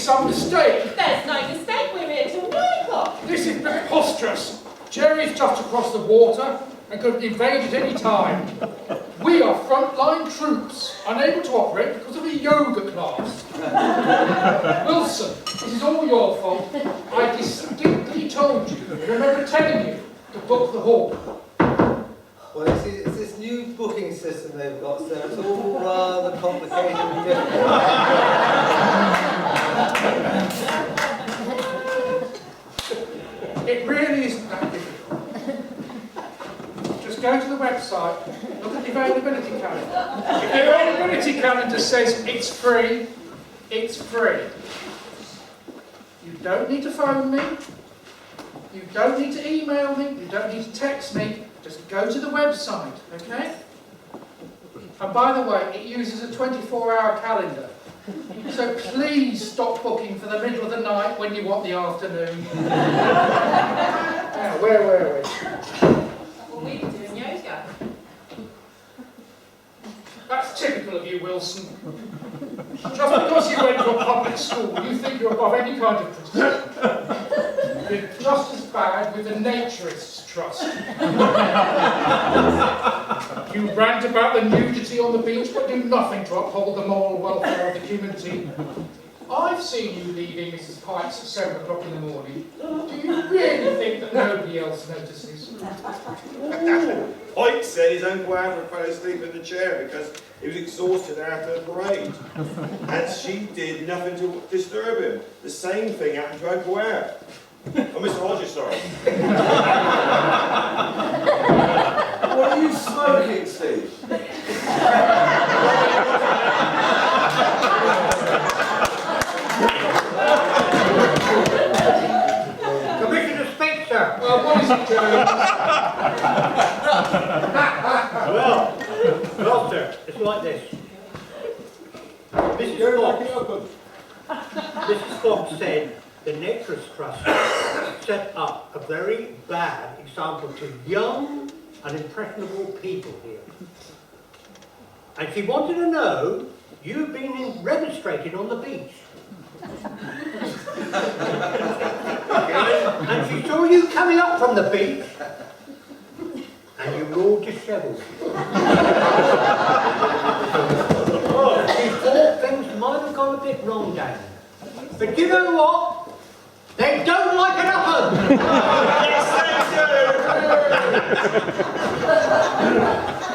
some mistake. There's no mistake, we're here till 9 o'clock. This is preposterous. Jerry's just across the water and could invade at any time. We are frontline troops, unable to operate because of a yoga class. Wilson, this is all your fault. I distinctly told you, remember telling you, to book the hall. Well, it's this new booking system they've got, so it's all rather complicated and difficult. It really isn't that difficult. Just go to the website, look at the availability calendar. If the availability calendar says it's free, it's free. You don't need to phone me, you don't need to email me, you don't need to text me, just go to the website, okay? And by the way, it uses a 24-hour calendar. So please stop booking for the middle of the night when you want the afternoon. Now, where were we? Well, we were doing yoga. That's typical of you, Wilson. Just because you went to a public school, you think you're above any kind of criticism. You're just as bad with the Naturists' Trust. You rant about the nudity on the beach, but do nothing to uphold the moral welfare of the community. I've seen you leaving Mrs. Pike's at 7 o'clock in the morning. Do you really think that nobody else notices? Pike said his Uncle Albert fell asleep in the chair because he was exhausted after the parade. And she did nothing to disturb him. The same thing happened to Uncle Al. Oh, Mr. Hodges, sorry. What are you smoking, Steve? Commissioner Spencer. Well, what is it, Jones? Well, sir, it's like this. Mrs. Fox said the Naturist Trust set up a very bad example to young and impressionable people here. And she wanted to know you've been remonstrating on the beach. And she saw you coming up from the beach, and you were all dishevelled. She thought things might have gone a bit wrong down there. But you know what? They don't like it up. Yes, they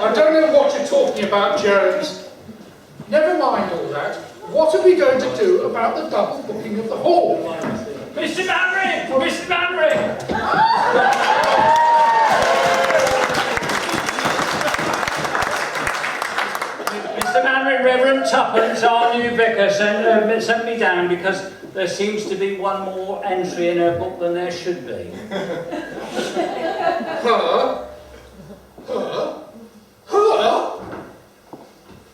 I don't know what you're talking about, Jones. Never mind all that. What are we going to do about the double booking of the hall? Mr. Manring! Mr. Manring! Mr. Manring, Reverend Tuppence, our new vicar, sent me down because there seems to be one more entry in her book than there should be. Her? Her? Her?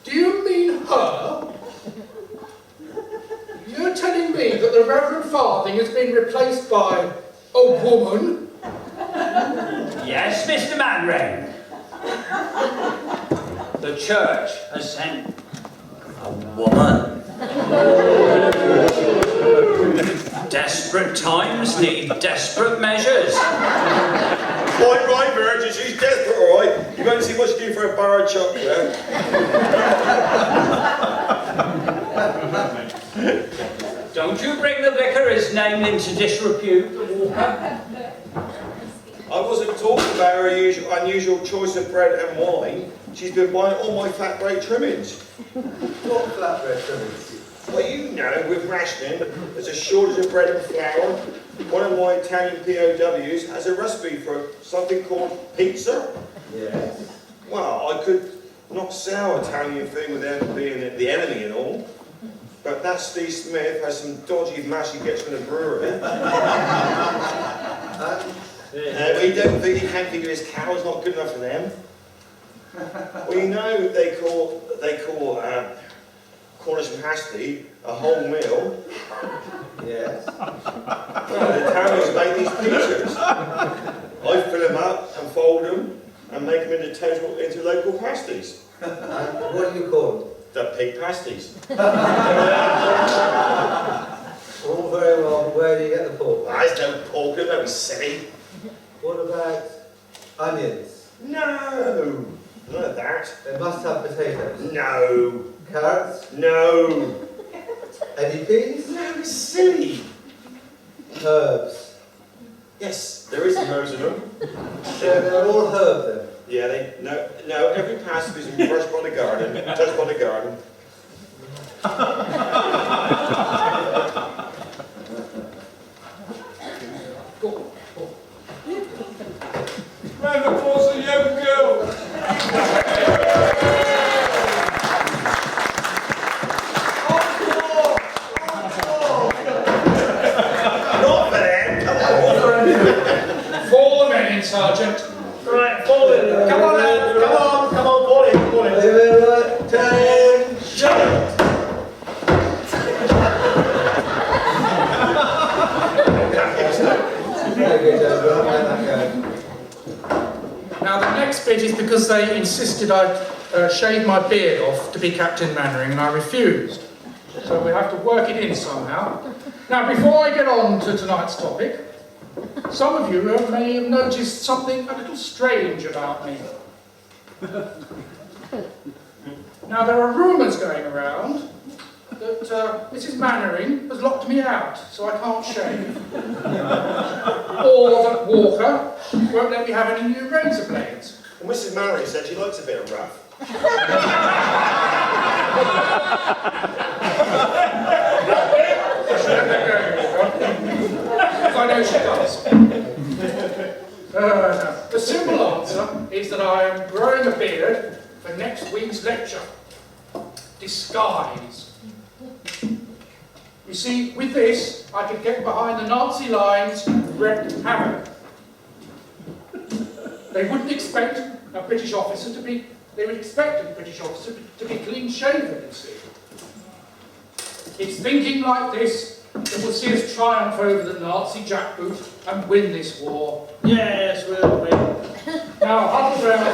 Do you mean her? You're telling me that the Reverend Farthing has been replaced by a woman? Yes, Mr. Manring. The church has sent a woman. Desperate times need desperate measures. Quite right, Virgin. She's desperate, all right. You won't see much do for a bar of chocolate. Don't you bring the vicar his name into disrepute, Walker. I wasn't talking about her unusual choice of bread and wine. She's been buying all my flatbread trimmings. What flatbread trimmings? Well, you know, with rationing, there's a shortage of bread and flour. One of my Italian POWs has a recipe for something called pizza. Yes. Well, I could not sell Italian food with them being the enemy and all. But that Steve Smith has some dodgy mash he gets from the brewery. We don't think he can't figure his cow's not good enough for them. Well, you know they call Cornish pasty a whole meal. Yes. Well, the Italians make these pizzas. I fill them up and fold them and make them into local pasties. And what do you call them? The pig pasties. All very well, but where do you get the pork? There's no pork, don't be silly. What about onions? No, none of that. They must have potatoes. No, Carrots? no, Any peas? no, it's silly. Herbs. Yes, there is some herbs in them. So they're all herb then. Yeah, no, every passive is first by the garden, touched by the garden. Round of applause for the young girl. Not for them, come on. Fall the men in, Sergeant. Right, fall in. Come on, lad. Come on, fall in, fall in. Attention! Okay, Joe, we'll let that go. Now the next bit is because they insisted I shave my beard off to be Captain Mannering, and I refused. So we have to work it in somehow. Now before I get on to tonight's topic, some of you may have noticed something a little strange about me. Now there are rumours going around that Mrs. Mannering has locked me out, so I can't shave. Or that Walker won't let me have any new razor blades. Well, Mrs. Mannering said she likes a bit of rough. I know she does. No. The simple answer is that I am growing a beard for next week's lecture. Disguise. You see, with this, I could get behind the Nazi lines and wreak havoc. They wouldn't expect a British officer to be, they would expect a British officer to be clean shaven, you see. It's thinking like this that will see us triumph over the Nazi jackboot and win this war. Yes, we'll win. Now, huddle round,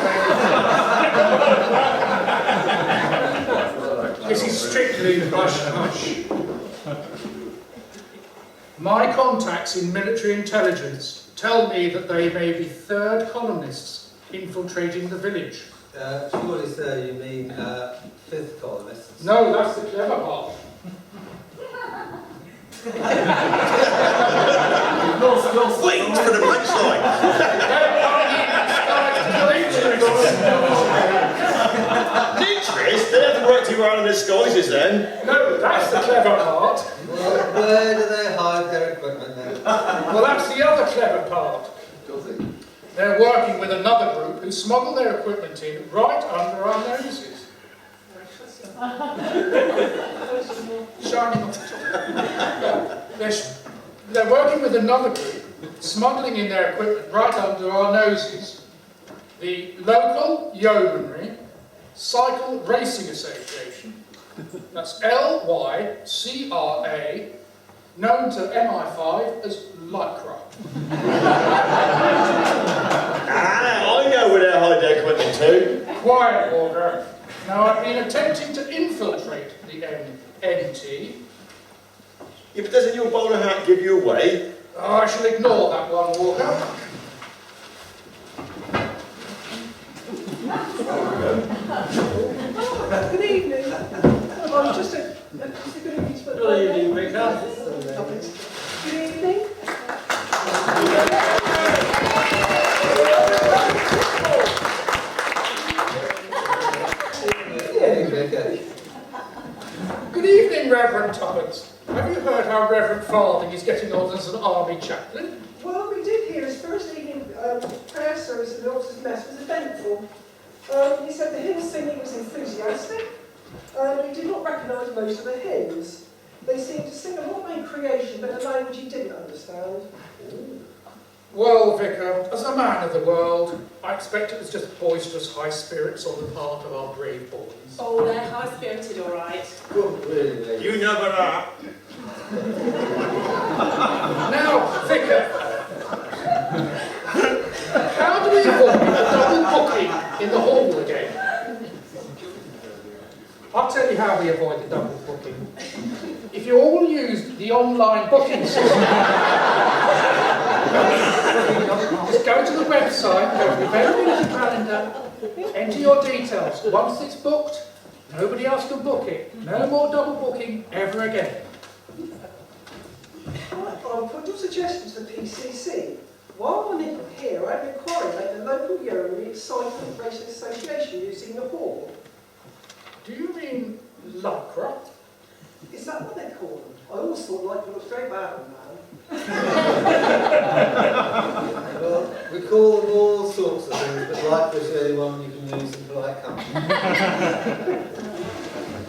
baby. This is strictly hush-hush. My contacts in military intelligence tell me that they may be third columnists infiltrating the village. Surely, sir, you mean fifth columnists? No, that's the clever part. Wait for the punchline. Interest? They haven't worked too hard on their disguises then. No, that's the clever part. Well, where do they hide their equipment then? Well, that's the other clever part. They're working with another group who smuggle their equipment in right under our noses. Shining off the top. They're working with another group, smuggling in their equipment right under our noses. The local yeomanry Cycle Racing Association. That's LYCRA, known to MI5 as Lycra. I know where they hide their equipment too. Quiet, Walker. Now, I've been attempting to infiltrate the NT. Yeah, but doesn't your bowler hat give you away? Oh, I shall ignore that one, Walker. Good evening. Oh, just a good evening. Good evening, Vicar. Good evening. Good evening, Reverend Tuppence. Have you heard how Reverend Farthing is getting on as an army chaplain? Well, we did hear his first evening prayer service at the officers' mess was eventful. He said the hymn singing was enthusiastic, and he did not recognise most of the hymns. They seemed to sing a lot in creation, but a language he didn't understand. Well, Vicar, as a man of the world, I expect it was just boisterous high spirits on the part of our brave boys. Oh, they're high-spirited, all right. Good, really. You never are. Now, Vicar, how do we avoid a double booking in the hall again? I'll tell you how we avoid the double booking. If you all use the online booking system, just go to the website, go to the availability calendar, enter your details. Once it's booked, nobody else can book it. No more double booking ever again. I'll put your suggestion to the PCC. While I'm in here, I've inquired about the local Yeomanry Cycling Racing Association using the hall. Do you mean Lycra? Is that what they call them? I always thought Lycra looked very bad on man. Well, we call them all sorts of things, but like this the only one you can use in polite company.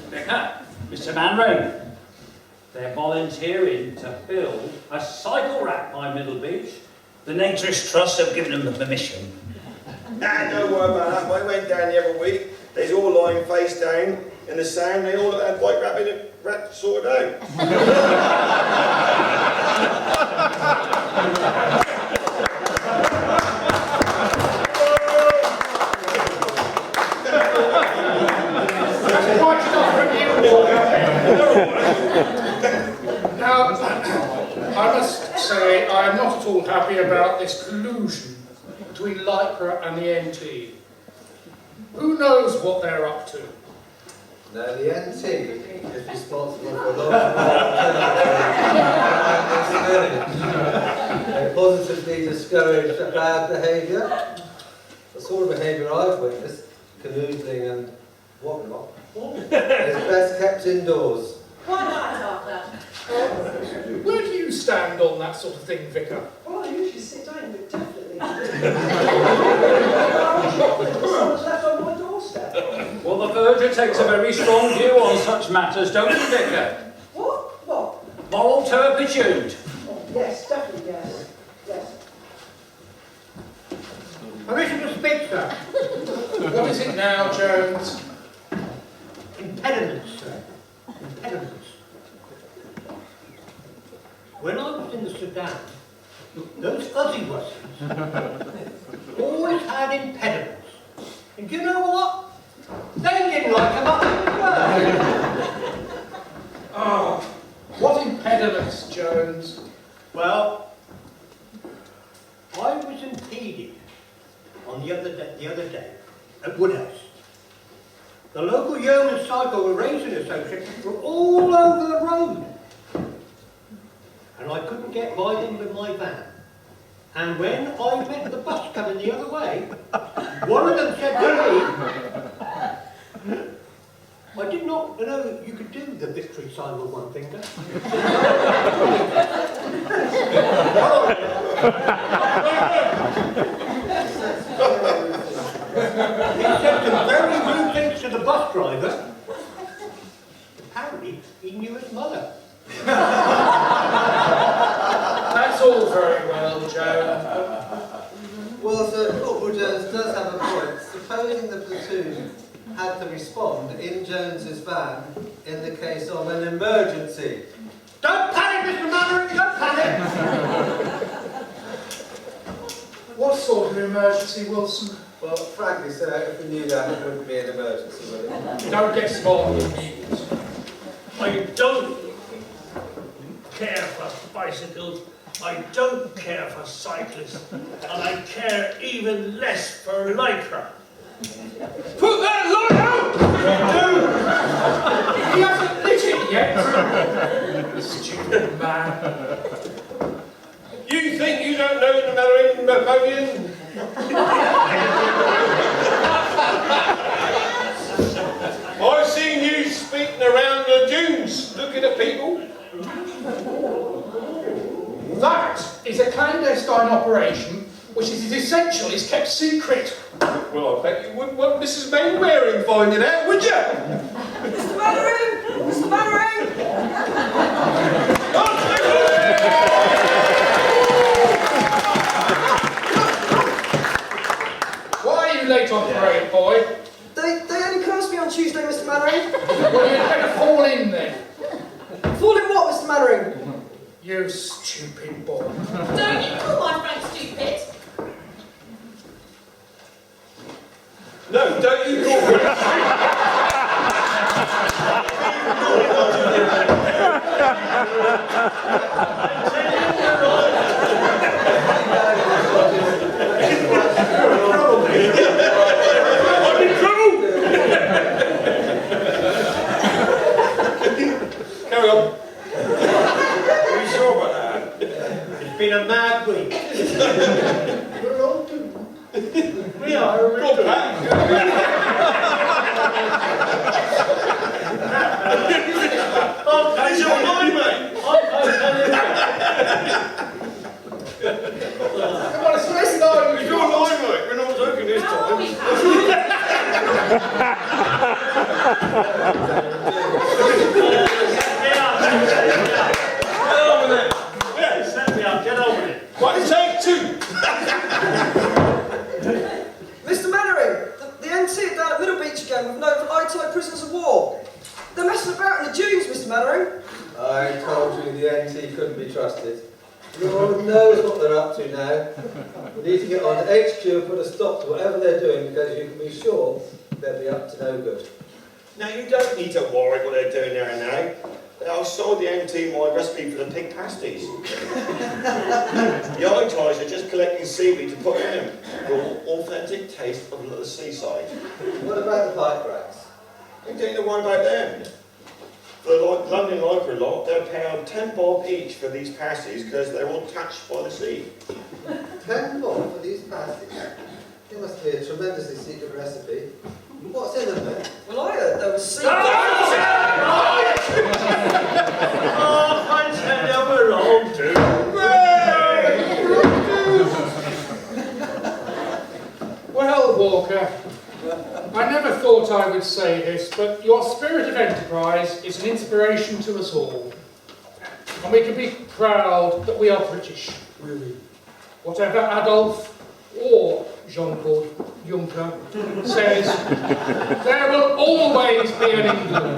Vicar, Mr. Manring, they're volunteering to build a cycle rack by Middle Beach. The Naturist Trust have given them the permission. Nah, don't worry about that. I went down the other week. They's all lying face down in the sand. They all had white rabbit sorted out. Now, I must say I am not at all happy about this collusion between Lycra and the NT. Who knows what they're up to? No, the NT is responsible for a lot of they positively discourage bad behaviour. The sort of behaviour I've witnessed, canoodling and whatnot, is best kept indoors. Why not, Arthur? Where do you stand on that sort of thing, Vicar? Well, I usually sit down, but definitely. Someone's left on my doorstep. Well, the verger takes a very strong view on such matters, don't you, Vicar? What? What? Moral turpitude. Oh, yes, definitely yes. Yes. Permission to speak, sir. What is it now, Jones? Impediments, sir. Impediments. When I was in the Sudan, those fuzzy wussies always had impediments. And do you know what? They didn't like them up in the Ah, what impediments, Jones? Well, I was impeded on the other day at Woodhouse. The local Yeoman Cycle Racing Association were all over the road. And I couldn't get by them with my van. And when I met the bus coming the other way, one of them said to me, I did not know you could do the victory sign with one finger. He said some very rude things to the bus driver. Apparently, he knew his mother. That's all very well, Jones. Well, Sir Corporal Jones does have a point. Supposing the platoon had to respond in Jones's van in the case of an emergency. Don't panic, Mr. Mannering, don't panic! What sort of emergency, Wilson? Well, frankly, sir, if we knew that, it wouldn't be an emergency, would it? Don't get smart with me. I don't care for bicycles, I don't care for cyclists, and I care even less for Lycra. Put that light out! He hasn't lit it yet. Stupid man. You think you don't know the Marin Rebellion? I've seen you speaking around the dunes, looking at people. That is a clandestine operation which is essential is kept secret. Well, I bet you wouldn't want Mrs. Mainwaring finding out, would you? Mr. Mannering! Mr. Mannering! Why are you late on parade, boy? They only cursed me on Tuesday, Mr. Mannering. Well, you'd better fall in then. Fall in what, Mr. Mannering? You stupid boy. Don't you call my friend stupid? No, don't you call me. I'm in trouble! Carry on. Are you sure about that? It's been a mad week. We're all doomed. We are. Go back. That's your mind, mate. Come on, it's nice though. It's your line, mate. We're not joking this How time. are we, Pat? Get over it. Right, take two. Mr. Mannering, the NT are down at Middle Beach again with no high-tide prisoners of war. They're messing about in the dunes, Mr. Mannering. I told you the NT couldn't be trusted. Lord knows what they're up to now. We need to get on to HQ and put a stop to whatever they're doing, because you can be sure they'll be up to no good. Now, you don't need to worry what they're doing there now. I sold the MT my recipe for the pig pasties. The eye ties are just collecting seaweed to put in them. The authentic taste of the seaside. What about the pipe racks? You don't need to worry about them. For the London Library lot, they're paying 10 bob each for these pasties because they're all touched by the sea. 10 bob for these pasties? It must be a tremendously secret recipe. What's in them then? Well, I heard there was sea... Oh, I said they were wrong too. Well, Walker, I never thought I would say this, but your spirit of enterprise is an inspiration to us all. And we can be proud that we are British. Whatever Adolf or Jean-Claude Juncker says, there will always be an England.